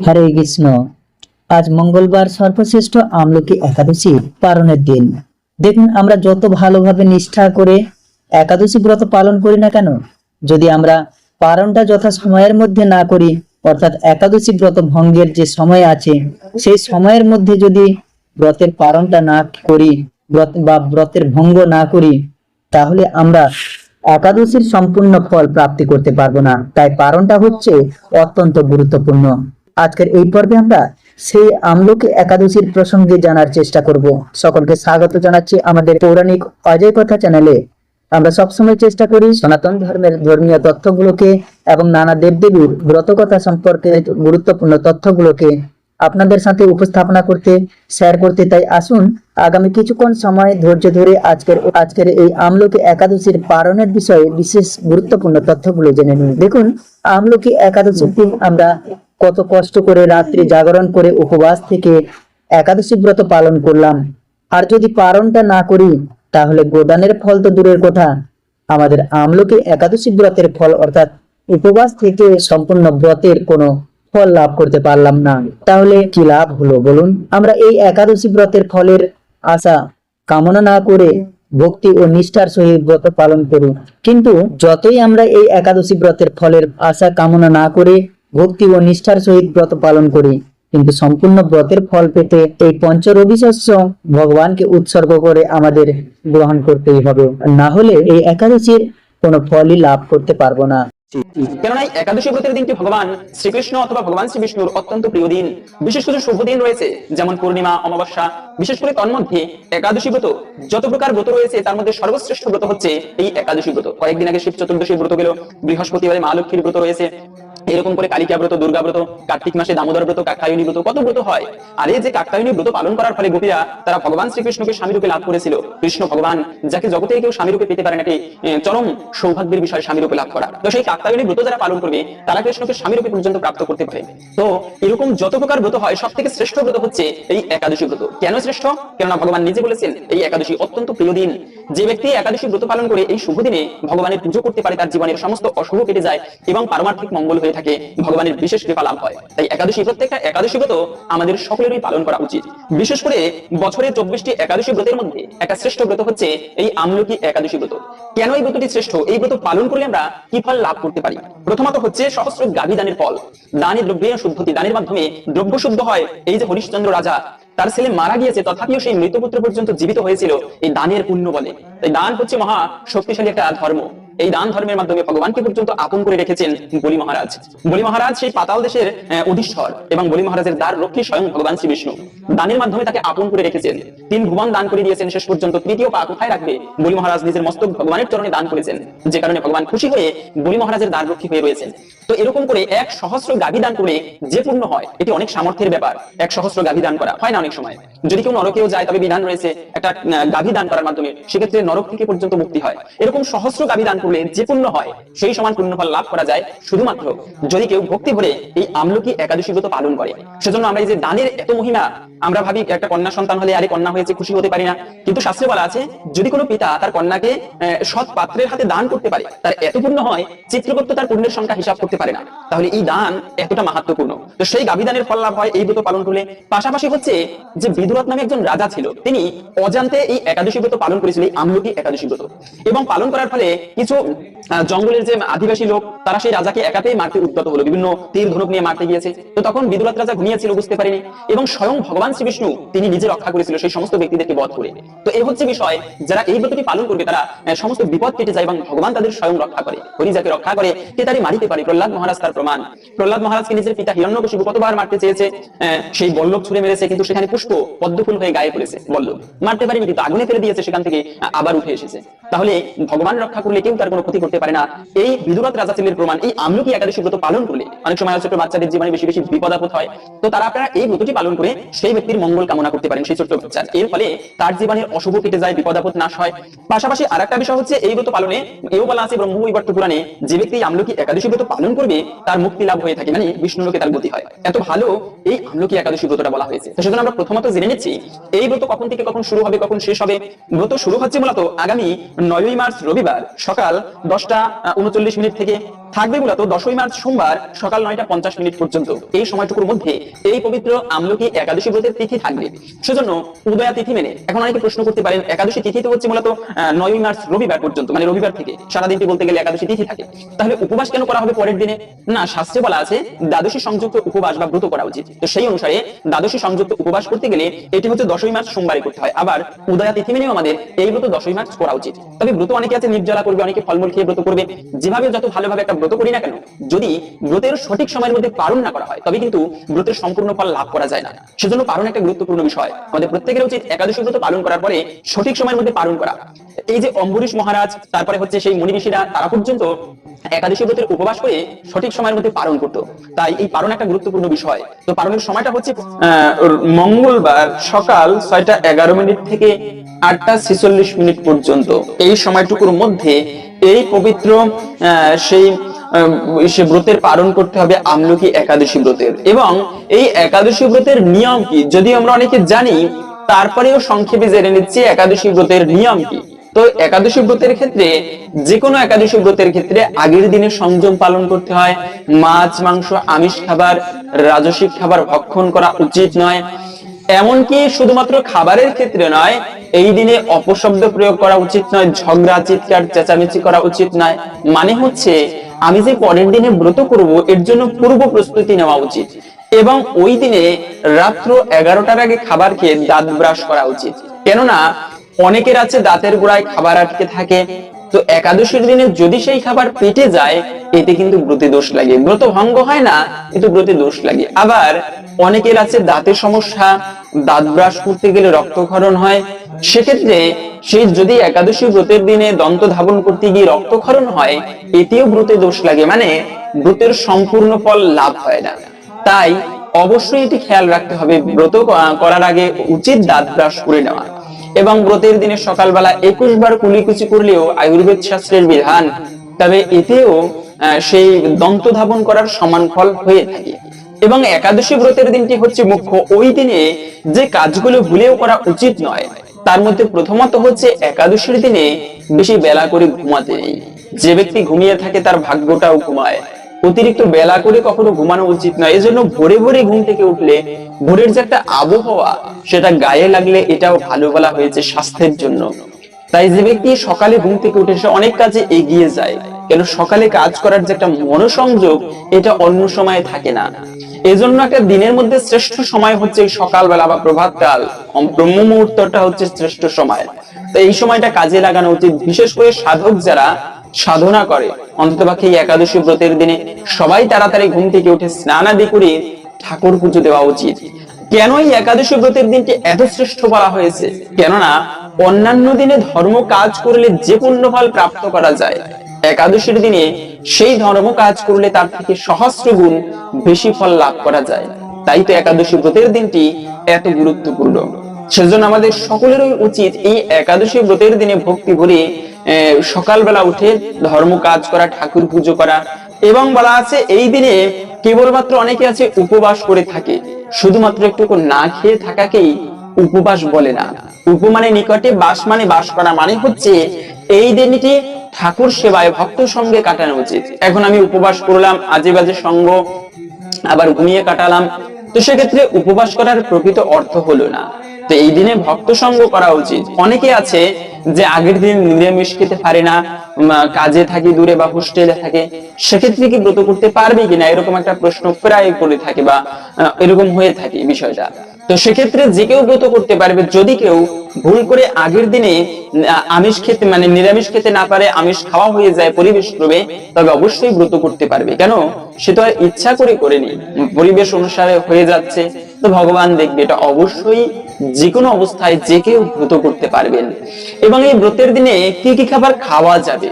হরে কৃষ্ণ। আজ মঙ্গলবার সর্বশ্রেষ্ঠ আমলকি একাদশী পালনের দিন। দেখুন, আমরা যত ভালোভাবে নিষ্ঠা করে একাদশী ব্রত পালন করি না কেন, যদি আমরা পালনটা যথা সময়ের মধ্যে না করি, অর্থাৎ একাদশী ব্রত ভঙ্গের যে সময় আছে সেই সময়ের মধ্যে যদি ব্রতের পালনটা না করি, ব্রতের ভঙ্গ না করি, তাহলে আমরা একাদশীর সম্পূর্ণ ফল প্রাপ্তি করতে পারবো না। তাই পালনটা হচ্ছে অত্যন্ত গুরুত্বপূর্ণ। আজকের এই পর্বে আমরা সেই আমলকি একাদশীর প্রসঙ্গে জানার চেষ্টা করব। সকলকে স্বাগত জানাচ্ছি আমাদের পৌরাণিক অজয় কথা চ্যানেলে। আমরা সবসময় চেষ্টা করি সনাতন ধর্মের ধর্মীয় তথ্যগুলোকে এবং নানা দেবদেবীর ব্রতকথা সম্পর্কে গুরুত্বপূর্ণ তথ্যগুলোকে আপনাদের সাথে উপস্থাপনা করতে, শেয়ার করতে। তাই আসুন আগামী কিছুক্ষণ সময় ধৈর্য ধরে আজকের এই আমলকি একাদশীর পালনের বিষয়ে বিশেষ গুরুত্বপূর্ণ তথ্যগুলো জেনে নিন। দেখুন, আমলকি একাদশীর দিন আমরা কত কষ্ট করে রাত্রি জাগরণ করে উপবাস থেকে একাদশী ব্রত পালন করলাম, আর যদি পালনটা না করি তাহলে গোদানের ফল তো দূরের কথা, আমাদের আমলকি একাদশী ব্রতের ফল অর্থাৎ উপবাস থেকে সম্পূর্ণ ব্রতের কোনো ফল লাভ করতে পারলাম না। তাহলে কি লাভ হলো বলুন? আমরা এই একাদশী ব্রতের ফলের আশা কামনা না করে ভক্তি ও নিষ্ঠার সহিত ব্রত পালন করি, কিন্তু যতই আমরা এই একাদশী ব্রতের ফলের আশা কামনা না করে ভক্তি ও নিষ্ঠার সহিত ব্রত পালন করি, কিন্তু সম্পূর্ণ ব্রতের ফল পেতে এই পঞ্চরবি শস্য ভগবানকে উৎসর্গ করে আমাদের গ্রহণ করতেই হবে, না হলে এই একাদশীর কোনো ফলই লাভ করতে পারবো না। কেননা একাদশী ব্রতের দিনটি ভগবান শ্রীকৃষ্ণ অথবা ভগবান শ্রী বিষ্ণুর অত্যন্ত প্রিয় দিন। বিশেষ কিছু শুভ দিন রয়েছে, যেমন পূর্ণিমা, অমাবস্যা। বিশেষ করে তন্মধ্যে একাদশী ব্রত, যত প্রকার ব্রত রয়েছে তার মধ্যে সর্বশ্রেষ্ঠ ব্রত হচ্ছে এই একাদশী ব্রত। কয়েকদিন আগে শিব চতুর্দশীর ব্রত গেল, বৃহস্পতিবারে মা লক্ষ্মীর ব্রত রয়েছে, এরকম করে কালিকা ব্রত, দুর্গা ব্রত, কার্তিক মাসে দামোদর ব্রত, কাত্যায়নী ব্রত, কত ব্রত হয়। আর এই যে কাত্যায়নী ব্রত পালন করার ফলে গোপীরা তারা ভগবান শ্রীকৃষ্ণকে স্বামীরূপে লাভ করেছিল। কৃষ্ণ ভগবান, যাকে জগতে কেউ স্বামীরূপে পেতে পারে না, এটি চরম সৌভাগ্যের বিষয় স্বামীরূপে লাভ করা। তো সেই কাত্যায়নী ব্রত যারা পালন করবে তারা কৃষ্ণকে স্বামীরূপে পর্যন্ত প্রাপ্ত করতে পারে। তো এরকম যত প্রকার ব্রত হয় সব থেকে শ্রেষ্ঠ ব্রত হচ্ছে এই একাদশী ব্রত। কেন শ্রেষ্ঠ? কেননা ভগবান নিজে বলেছেন এই একাদশী অত্যন্ত প্রিয় দিন। যে ব্যক্তি একাদশী ব্রত পালন করে এই শুভ দিনে ভগবানের পুজো করতে পারে, তার জীবনের সমস্ত অশুভ কেটে যায় এবং পারমার্থিক মঙ্গল হয়ে থাকে, ভগবানের বিশেষ কৃপা লাভ হয়। তাই একাদশী, প্রত্যেকটা একাদশী ব্রত আমাদের সকলেরই পালন করা উচিত। বিশেষ করে বছরে 24টি একাদশী ব্রতের মধ্যে একটা শ্রেষ্ঠ ব্রত হচ্ছে এই আমলকি একাদশী ব্রত। কেন এই ব্রতটি শ্রেষ্ঠ? এই ব্রত পালন করলে আমরা কি ফল লাভ করতে পারি? প্রথমত হচ্ছে সহস্র গাভী দানের ফল। দানে দ্রব্যের শুদ্ধতি, দানের মাধ্যমে দ্রব্য শুদ্ধ হয়। এই যে হরিশ্চন্দ্র রাজা, তার ছেলে মারা গিয়েছে, তথাপিও সেই মৃতপুত্র পর্যন্ত জীবিত হয়েছিল এই দানের পুণ্য বলে। তাই দান হচ্ছে মহা শক্তিশালী একটা ধর্ম। এই দান ধর্মের মাধ্যমে ভগবানকে পর্যন্ত আপন করে রেখেছেন বলি মহারাজ। বলি মহারাজ সেই পাতাল দেশের অধীশ্বর এবং বলি মহারাজের দ্বার রক্ষী স্বয়ং ভগবান শ্রী বিষ্ণু। দানের মাধ্যমে তাকে আপন করে রেখেছেন, 3 ভুবন দান করে দিয়েছেন। শেষ পর্যন্ত তৃতীয় পা কোথায় রাখবে বলি মহারাজ নিজের মস্তক ভগবানের চরণে দান করেছেন, যে কারণে ভগবান খুশি হয়ে বলি মহারাজের দ্বার রক্ষী হয়ে রয়েছেন। তো এরকম করে 1 সহস্র গাভী দান করে যে পুণ্য হয়, এটি অনেক সামর্থ্যের ব্যাপার। 1 সহস্র গাভী দান করা হয় না অনেক সময়। যদি কেউ নরকেও যায় তবে বিধান রয়েছে একটা গাভী দান করার মাধ্যমে সেক্ষেত্রে নরক থেকে পর্যন্ত মুক্তি হয়। এরকম সহস্র গাভী দান করলে যে পুণ্য হয় সেই সমান পুণ্যফল লাভ করা যায় শুধুমাত্র যদি কেউ ভক্তি ভরে এই আমলকি একাদশী ব্রত পালন করে। সেজন্য আমরা এই যে দানের এত মহিমা, আমরা ভাবি একটা কন্যা সন্তান হলে আরে কন্যা হয়েছে খুশি হতে পারি না, কিন্তু শাস্ত্রে বলা আছে যদি কোনো পিতা তার কন্যাকে সৎ পাত্রের হাতে দান করতে পারে তার এত পুণ্য হয় চিত্রগুপ্ত তার পুণ্যের সংখ্যা হিসাব করতে পারে না। তাহলে এই দান এতটা মাহাত্ম্যপূর্ণ। তো সেই গাভী দানের ফল লাভ হয় এই ব্রত পালন করলে। পাশাপাশি হচ্ছে যে বিদুরথ নামে একজন রাজা ছিল, তিনি অজান্তে এই একাদশী ব্রত পালন করেছিল, এই আমলকি একাদশী ব্রত, এবং পালন করার ফলে কিছু জঙ্গলের যে আদিবাসী লোক তারা সেই রাজাকে একাতেই মারতে উদ্যত হলো, বিভিন্ন তীর ধনুক নিয়ে মারতে গিয়েছে। তো তখন বিদুরথ রাজা ঘুমিয়েছিল, বুঝতে পারেনি, এবং স্বয়ং ভগবান শ্রী বিষ্ণু তিনি নিজে রক্ষা করেছিল সেই সমস্ত ব্যক্তিদেরকে বধ করে। তো এর হচ্ছে বিষয়, যারা এই ব্রতটি পালন করবে তারা সমস্ত বিপদ কেটে যায় এবং ভগবান তাদের স্বয়ং রক্ষা করে। হরি যাকে রক্ষা করে কে তারই মারিতে পারে। প্রহ্লাদ মহারাজ তার প্রমাণ। প্রহ্লাদ মহারাজকে নিজের পিতা হিরণ্যকশিপু কতবার মারতে চেয়েছে, সেই বল্লভ ছুঁড়ে মেরেছে, কিন্তু সেখানে পুষ্প পদ্মফুল হয়ে গায়ে পড়েছে। বল্লভ মারতে পারেনি, কিন্তু আগুনে ফেলে দিয়েছে, সেখান থেকে আবার উঠে এসেছে। তাহলে ভগবান রক্ষা করলে কেউ তার কোনো ক্ষতি করতে পারে না। এই বিদুরথ রাজা ছেলের প্রমাণ। এই আমলকি একাদশী ব্রত পালন করলে অনেক সময় ছোট বাচ্চাদের জীবনে বেশি বেশি বিপদ আপদ হয়, তো তারা আপনারা এই ব্রতটি পালন করে সেই ব্যক্তির মঙ্গল কামনা করতে পারেন, সেই ছোট্ট বাচ্চার। এর ফলে তার জীবনের অশুভ কেটে যায়, বিপদ আপদ নাশ হয়। পাশাপাশি আরেকটা বিষয় হচ্ছে এই ব্রত পালনে এও বলা আছে ব্রহ্মবৈবর্ত পুরাণে, যে ব্যক্তি আমলকি একাদশী ব্রত পালন করবে তার মুক্তি লাভ হয়ে থাকে, মানে বিষ্ণুলোকে তার গতি হয়। এত ভালো এই আমলকি একাদশী ব্রতটা বলা হয়েছে। তো সেজন্য আমরা প্রথমত জেনে নিচ্ছি এই ব্রত কখন থেকে কখন শুরু হবে, কখন শেষ হবে। ব্রত শুরু হচ্ছে মূলত আগামী 9ই মার্চ রবিবার সকাল 10:39 থেকে থাকবে মূলত 10ই মার্চ সোমবার সকাল 9:50 পর্যন্ত। এই সময়টুকুর মধ্যে এই পবিত্র আমলকি একাদশী ব্রতের তিথি থাকবে। সেজন্য উদয়া তিথি মেনে এখন অনেকে প্রশ্ন করতে পারেন, একাদশী তিথি তো হচ্ছে মূলত 9ই মার্চ রবিবার পর্যন্ত, মানে রবিবার থেকে সারাদিনটি বলতে গেলে একাদশী তিথি থাকে, তাহলে উপবাস কেন করা হবে পরের দিনে? না, শাস্ত্রে বলা আছে দ্বাদশী সংযুক্ত উপবাস বা ব্রত করা উচিত। তো সেই অনুসারে দ্বাদশী সংযুক্ত উপবাস করতে গেলে এটি হচ্ছে 10ই মার্চ সোমবারে করতে হয়। আবার উদয়া তিথি মেনেও আমাদের এই ব্রত 10ই মার্চ করা উচিত। তবে ব্রত অনেকে আছে নির্জলা করবে, অনেকে ফলমূল খেয়ে ব্রত করবে। যেভাবে যত ভালোভাবে একটা ব্রত করি না কেন, যদি ব্রতের সঠিক সময়ের মধ্যে পালন না করা হয় তবে কিন্তু ব্রতের সম্পূর্ণ ফল লাভ করা যায় না। সেজন্য পালন একটা গুরুত্বপূর্ণ বিষয়। আমাদের প্রত্যেকের উচিত একাদশী ব্রত পালন করার পরে সঠিক সময়ের মধ্যে পালন করা। এই যে অম্বরীশ মহারাজ, তারপরে হচ্ছে সেই মুনি ঋষিরা, তারা পর্যন্ত একাদশী ব্রতের উপবাস করে সঠিক সময়ের মধ্যে পালন করতো। তাই এই পালন একটা গুরুত্বপূর্ণ বিষয়। তো পালনের সময়টা হচ্ছে মঙ্গলবার সকাল 6:11 থেকে 8:46 পর্যন্ত। এই সময়টুকুর মধ্যে এই পবিত্র সেই ব্রতের পালন করতে হবে আমলকি একাদশী ব্রতের। এবং এই একাদশী ব্রতের নিয়ম কি যদি আমরা অনেকে জানি, তারপরেও সংক্ষেপে জেনে নিচ্ছি একাদশী ব্রতের নিয়ম কি। তো একাদশী ব্রতের ক্ষেত্রে, যে কোনো একাদশী ব্রতের ক্ষেত্রে আগের দিনে সংযম পালন করতে হয়। মাছ মাংস আমিষ খাবার, রাজসিক খাবার ভক্ষণ করা উচিত নয়। এমনকি শুধুমাত্র খাবারের ক্ষেত্রে নয়, এই দিনে অপশব্দ প্রয়োগ করা উচিত নয়, ঝগড়া চিৎকার চেঁচামেচি করা উচিত নয়। মানে হচ্ছে আমি যে পরের দিনে ব্রত করব এর জন্য পূর্ব প্রস্তুতি নেওয়া উচিত। এবং ওই দিনে রাত্র 11টার আগে খাবার খেয়ে দাঁত ব্রাশ করা উচিত। কেননা অনেকের আছে দাঁতের গোড়ায় খাবার আটকে থাকে। তো একাদশীর দিনে যদি সেই খাবার পেটে যায়, এতে কিন্তু ব্রতে দোষ লাগে। ব্রত ভঙ্গ হয় না, কিন্তু ব্রতে দোষ লাগে। আবার অনেকের আছে দাঁতের সমস্যা, দাঁত ব্রাশ করতে গেলে রক্তক্ষরণ হয়। সেক্ষেত্রে সেই যদি একাদশী ব্রতের দিনে দন্ত ধাবন করতে গিয়ে রক্তক্ষরণ হয়, এতেও ব্রতে দোষ লাগে, মানে ব্রতের সম্পূর্ণ ফল লাভ হয় না। তাই অবশ্যই এটি খেয়াল রাখতে হবে, ব্রত করার আগে উচিত দাঁত ব্রাশ করে নেওয়া। এবং ব্রতের দিনে সকালবেলা 21 বার কুলিকুচি করলেও আয়ুর্বেদ শাস্ত্রের বিধান, তবে এতেও সেই দন্ত ধাবন করার সমান ফল হয়ে থাকে। এবং একাদশী ব্রতের দিনটি হচ্ছে মুখ্য। ওই দিনে যে কাজগুলো ভুলেও করা উচিত নয়, তার মধ্যে প্রথমত হচ্ছে একাদশীর দিনে বেশি বেলা করে ঘুমাতে নেই। যে ব্যক্তি ঘুমিয়ে থাকে তার ভাগ্যটাও ঘুমায়। অতিরিক্ত বেলা করে কখনো ঘুমানো উচিত নয়। এজন্য ভোরে ভোরে ঘুম থেকে উঠলে ভোরের যে একটা আবহাওয়া সেটা গায়ে লাগলে এটাও ভালো বলা হয়েছে স্বাস্থ্যের জন্য। তাই যে ব্যক্তি সকালে ঘুম থেকে উঠে সে অনেক কাজে এগিয়ে যায়, কেন সকালে কাজ করার যে একটা মনোসংযোগ এটা অন্য সময়ে থাকে না। এজন্য একটা দিনের মধ্যে শ্রেষ্ঠ সময় হচ্ছে সকালবেলা বা প্রভাতকাল, ব্রহ্ম মুহূর্তটা হচ্ছে শ্রেষ্ঠ সময়। তো এই সময়টা কাজে লাগানো উচিত। বিশেষ করে সাধক যারা সাধনা করে, অন্ততপক্ষে এই একাদশী ব্রতের দিনে সবাই তাড়াতাড়ি ঘুম থেকে উঠে স্নান আদি করে ঠাকুর পুজো দেওয়া উচিত। কেন এই একাদশী ব্রতের দিনটি এত শ্রেষ্ঠ বলা হয়েছে? কেননা অন্যান্য দিনে ধর্ম কাজ করলে যে পুণ্য ফল প্রাপ্ত করা যায়, একাদশীর দিনে সেই ধর্ম কাজ করলে তার থেকে সহস্র গুণ বেশি ফল লাভ করা যায়। তাই তো একাদশী ব্রতের দিনটি এত গুরুত্বপূর্ণ। সেজন্য আমাদের সকলেরই উচিত এই একাদশী ব্রতের দিনে ভক্তি ভরে সকালবেলা উঠে ধর্ম কাজ করা, ঠাকুর পুজো করা। এবং বলা আছে এই দিনে কেবলমাত্র অনেকে আছে উপবাস করে থাকে, শুধুমাত্র একটু না খেয়ে থাকাকেই উপবাস বলে না। উপ মানে নিকটে, বাস মানে বাস করা, মানে হচ্ছে এই দিনটি ঠাকুর সেবায় ভক্ত সঙ্গে কাটানো উচিত। এখন আমি উপবাস করলাম, আজে বাজে সঙ্গ আবার ঘুমিয়ে কাটালাম, তো সেক্ষেত্রে উপবাস করার প্রকৃত অর্থ হলো না। তো এই দিনে ভক্ত সঙ্গ করা উচিত। অনেকে আছে যে আগের দিন নিরামিষ খেতে পারে না, কাজে থাকি দূরে বা হোস্টেলে থাকে, সেক্ষেত্রে কি ব্রত করতে পারবে কিনা এরকম একটা প্রশ্ন প্রায় করে থাকে বা এরকম হয়ে থাকে বিষয়টা। তো সেক্ষেত্রে যে কেউ ব্রত করতে পারবে। যদি কেউ ভুল করে আগের দিনে আমিষ খেতে মানে নিরামিষ খেতে না পারে, আমিষ খাওয়া হয়ে যায় পরিবেশ ক্রমে, তবে অবশ্যই ব্রত করতে পারবে। কেন? সে তো আর ইচ্ছা করে করেনি, পরিবেশ অনুসারে হয়ে যাচ্ছে। তো ভগবান দেখবে, এটা অবশ্যই যে কোনো অবস্থায় যে কেউ ব্রত করতে পারবেন। এবং এই ব্রতের দিনে কি কি খাবার খাওয়া যাবে?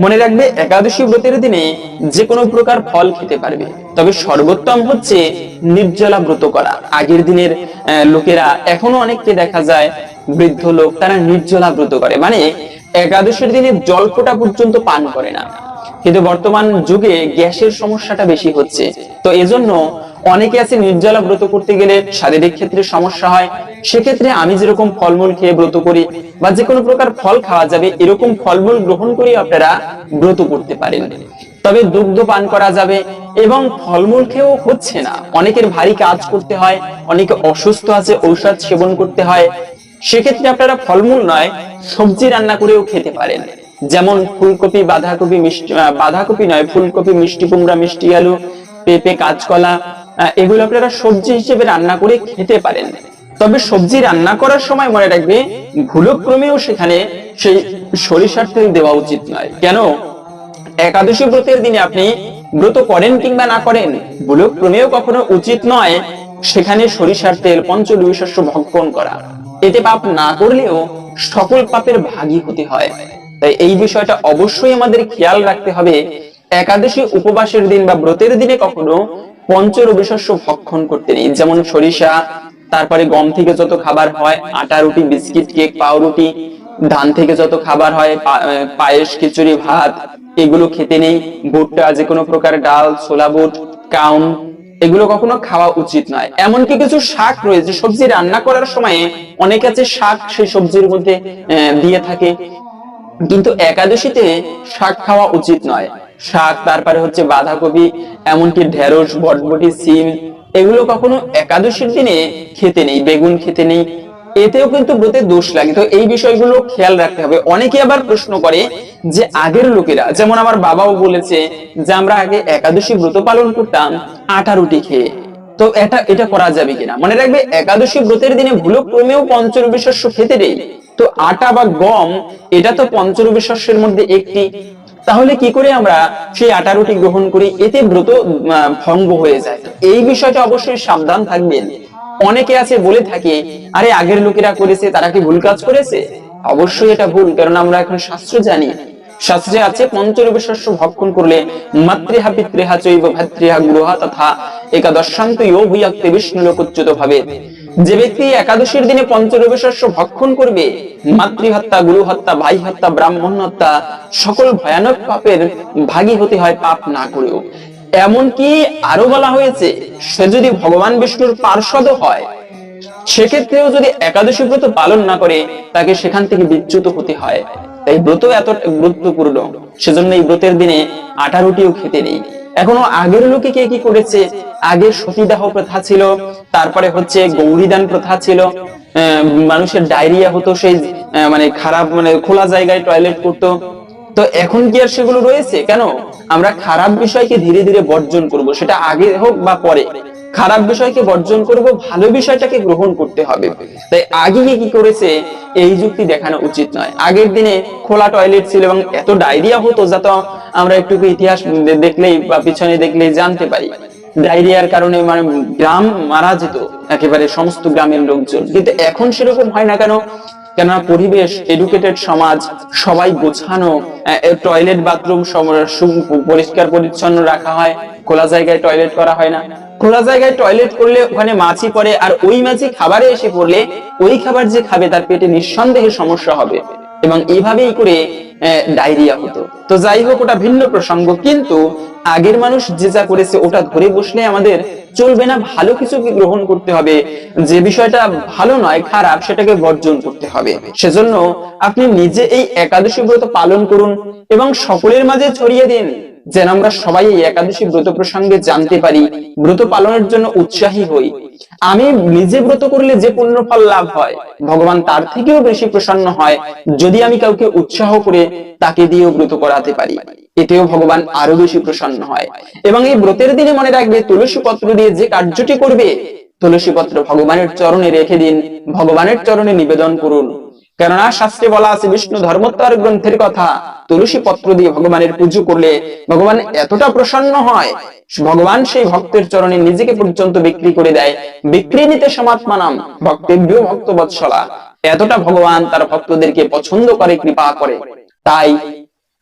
মনে রাখবে, একাদশী ব্রতের দিনে যে কোনো প্রকার ফল খেতে পারবে, তবে সর্বোত্তম হচ্ছে নির্জলা ব্রত করা। আগের দিনের লোকেরা, এখনো অনেককে দেখা যায় বৃদ্ধ লোক, তারা নির্জলা ব্রত করে, মানে একাদশীর দিনে জল ফোঁটা পর্যন্ত পান করে না। কিন্তু বর্তমান যুগে গ্যাসের সমস্যাটা বেশি হচ্ছে, তো এজন্য অনেকে আছে নির্জলা ব্রত করতে গেলে শারীরিক ক্ষেত্রে সমস্যা হয়, সেক্ষেত্রে আমি যেরকম ফলমূল খেয়ে ব্রত করি বা যে কোনো প্রকার ফল খাওয়া যাবে এরকম ফলমূল গ্রহণ করে আপনারা ব্রত করতে পারেন। তবে দুগ্ধ পান করা যাবে এবং ফলমূল খেয়েও হচ্ছে না, অনেকের ভারী কাজ করতে হয়, অনেকে অসুস্থ আছে ঔষধ সেবন করতে হয়, সেক্ষেত্রে আপনারা ফলমূল নয় সবজি রান্না করেও খেতে পারেন। যেমন ফুলকপি, বাঁধাকপি, বাঁধাকপি নয় ফুলকপি, মিষ্টি কুমড়া, মিষ্টি আলু, পেঁপে, কাঁচকলা, এগুলো আপনারা সবজি হিসেবে রান্না করে খেতে পারেন। তবে সবজি রান্না করার সময় মনে রাখবে ভুলক্রমেও সেখানে সেই সরিষার তেল দেওয়া উচিত নয়। কেন? একাদশী ব্রতের দিনে আপনি ব্রত করেন কিংবা না করেন, ভুলক্রমেও কখনো উচিত নয় সেখানে সরিষার তেল, পঞ্চরবি শস্য ভক্ষণ করা। এতে পাপ না করলেও সকল পাপের ভাগী হতে হয়। তাই এই বিষয়টা অবশ্যই আমাদের খেয়াল রাখতে হবে। একাদশী উপবাসের দিন বা ব্রতের দিনে কখনো পঞ্চরবি শস্য ভক্ষণ করতে নেই। যেমন সরিষা, তারপরে গম থেকে যত খাবার হয়, আটা, রুটি, বিস্কিট, কেক, পাউরুটি, ধান থেকে যত খাবার হয়, পায়েস, খিচুড়ি, ভাত, এগুলো খেতে নেই। ভুট্টা, যে কোনো প্রকার ডাল, ছোলা বুট, কাউন, এগুলো কখনো খাওয়া উচিত নয়। এমনকি কিছু শাক রয়েছে, সবজি রান্না করার সময় অনেক আছে শাক সেই সবজির মধ্যে দিয়ে থাকে, কিন্তু একাদশীতে শাক খাওয়া উচিত নয়। শাক, তারপরে হচ্ছে বাঁধাকপি, এমনকি ঢেঁড়স, বটবটি, সিম, এগুলো কখনো একাদশীর দিনে খেতে নেই। বেগুন খেতে নেই, এতেও কিন্তু ব্রতে দোষ লাগে। তো এই বিষয়গুলো খেয়াল রাখতে হবে। অনেকে আবার প্রশ্ন করে যে আগের লোকেরা, যেমন আমার বাবাও বলেছে যে আমরা আগে একাদশী ব্রত পালন করতাম আটা রুটি খেয়ে, তো এটা করা যাবে কিনা। মনে রাখবে একাদশী ব্রতের দিনে ভুলক্রমেও পঞ্চরবি শস্য খেতে নেই। তো আটা বা গম, এটা তো পঞ্চরবি শস্যের মধ্যে একটি, তাহলে কি করে আমরা সেই আটা রুটি গ্রহণ করি? এতে ব্রত ভঙ্গ হয়ে যায়। এই বিষয়টা অবশ্যই সাবধান থাকবেন। অনেকে আছে বলে থাকে আরে আগের লোকেরা করেছে, তারা কি ভুল কাজ করেছে? অবশ্যই এটা ভুল, কারণ আমরা এখন শাস্ত্র জানি। শাস্ত্রে আছে পঞ্চরবি শস্য ভক্ষণ করলে মাতৃহা পিতৃহা চৈব ভাতৃহা গুরুহা তথা একাদশান্ত ইয়ো ভূয়াক্তে বিষ্ণু লোকচ্যুত ভাবে। যে ব্যক্তি একাদশীর দিনে পঞ্চরবি শস্য ভক্ষণ করবে, মাতৃহত্যা, গুরু হত্যা, ভাই হত্যা, ব্রাহ্মণ হত্যা, সকল ভয়ানক পাপের ভাগী হতে হয় পাপ না করেও। এমনকি আরো বলা হয়েছে সে যদি ভগবান বিষ্ণুর পার্ষদ হয়, সেক্ষেত্রেও যদি একাদশী ব্রত পালন না করে তাকে সেখান থেকে বিচ্যুত হতে হয়। তাই ব্রত এত গুরুত্বপূর্ণ, সেজন্য এই ব্রতের দিনে আটা রুটিও খেতে নেই। এখনো আগের লোকে কে কি করেছে, আগে সতীদাহ প্রথা ছিল, তারপরে হচ্ছে গৌরীদান প্রথা ছিল, মানুষের ডায়রিয়া হতো, সেই মানে খারাপ মানে খোলা জায়গায় টয়লেট করতো। তো এখন কি আর সেগুলো রয়েছে? কেন? আমরা খারাপ বিষয়কে ধীরে ধীরে বর্জন করব, সেটা আগে হোক বা পরে। খারাপ বিষয়কে বর্জন করব, ভালো বিষয়টাকে গ্রহণ করতে হবে। তাই আগে কি করেছে এই যুক্তি দেখানো উচিত নয়। আগের দিনে খোলা টয়লেট ছিল এবং এত ডায়রিয়া হতো, যা তো আমরা একটু ইতিহাস দেখলেই বা পিছনে দেখলেই জানতে পারি। ডায়রিয়ার কারণে মানে গ্রাম মারা যেত, একেবারে সমস্ত গ্রামের লোকজন। কিন্তু এখন সেরকম হয় না। কেন? কেননা পরিবেশ, এডুকেটেড সমাজ, সবাই গোছানো, টয়লেট বাথরুম পরিষ্কার পরিচ্ছন্ন রাখা হয়, খোলা জায়গায় টয়লেট করা হয় না। খোলা জায়গায় টয়লেট করলে ওখানে মাছি পড়ে, আর ওই মাছি খাবারে এসে পড়লে ওই খাবার যে খাবে তার পেটে নিঃসন্দেহে সমস্যা হবে, এবং এইভাবেই করে ডায়রিয়া হতো। তো যাই হোক, ওটা ভিন্ন প্রসঙ্গ। কিন্তু আগের মানুষ যে যা করেছে ওটা ধরে বসলে আমাদের চলবে না। ভালো কিছুকে গ্রহণ করতে হবে, যে বিষয়টা ভালো নয়, খারাপ, সেটাকে বর্জন করতে হবে। সেজন্য আপনি নিজে এই একাদশী ব্রত পালন করুন এবং সকলের মাঝে ছড়িয়ে দিন, যেন আমরা সবাই এই একাদশী ব্রত প্রসঙ্গে জানতে পারি, ব্রত পালনের জন্য উৎসাহী হই। আমি নিজে ব্রত করলে যে পুণ্য ফল লাভ হয়, ভগবান তার থেকেও বেশি প্রসন্ন হয় যদি আমি কাউকে উৎসাহ করে তাকে দিয়েও ব্রত করাতে পারি। এতেও ভগবান আরো বেশি প্রসন্ন হয়। এবং এই ব্রতের দিনে মনে রাখবে, তুলসী পত্র দিয়ে যে কার্যটি করবে, তুলসী পত্র ভগবানের চরণে রেখে দিন, ভগবানের চরণে নিবেদন করুন। কেননা শাস্ত্রে বলা আছে, বিষ্ণু ধর্মোত্তর গ্রন্থের কথা, তুলসী পত্র দিয়ে ভগবানের পুজো করলে ভগবান এতটা প্রসন্ন হয়, ভগবান সেই ভক্তের চরণে নিজেকে পর্যন্ত বিক্রি করে দেয়। বিক্রি নিতে সমাত্মানাম ভক্তেভ্য ভক্ত বৎসলা। এতটা ভগবান তার ভক্তদেরকে পছন্দ করে, কৃপা করে। তাই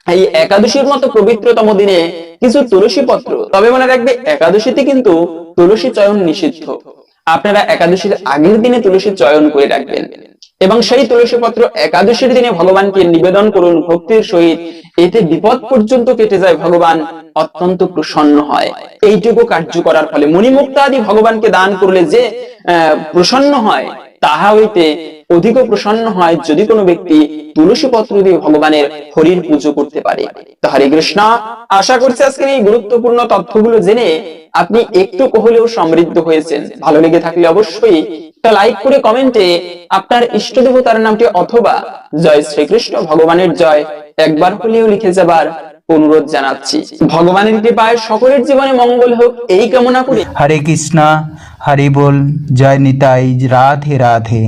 এই একাদশীর মতো পবিত্রতম দিনে কিছু তুলসী পত্র, তবে মনে রাখবে একাদশীতে কিন্তু তুলসী চয়ন নিষিদ্ধ। আপনারা একাদশীর আগের দিনে তুলসী চয়ন করে রাখবেন এবং সেই তুলসী পত্র একাদশীর দিনে ভগবানকে নিবেদন করুন ভক্তির সহিত, এতে বিপদ পর্যন্ত কেটে যায়, ভগবান অত্যন্ত প্রসন্ন হয়। এইটুকু কার্য করার ফলে মণিমুক্তা আদি ভগবানকে দান করলে যে প্রসন্ন হয়, তাহা হইতে অধিক প্রসন্ন হয় যদি কোনো ব্যক্তি তুলসী পত্র দিয়ে ভগবানের হরির পুজো করতে পারে। তো হরে কৃষ্ণ, আশা করছি আজকের এই গুরুত্বপূর্ণ তথ্যগুলো জেনে আপনি একটু হলেও সমৃদ্ধ হয়েছেন। ভালো লেগে থাকলে অবশ্যই একটা লাইক করে কমেন্টে আপনার ইষ্ট দেবতার নামটি অথবা জয় শ্রীকৃষ্ণ ভগবানের জয় একবার হলেও লিখে যাবার অনুরোধ জানাচ্ছি। ভগবানের কৃপায় সকলের জীবনে মঙ্গল হোক এই কামনা করে हरे कृष्णा हरि बोल, जय निताई, राधे राधे।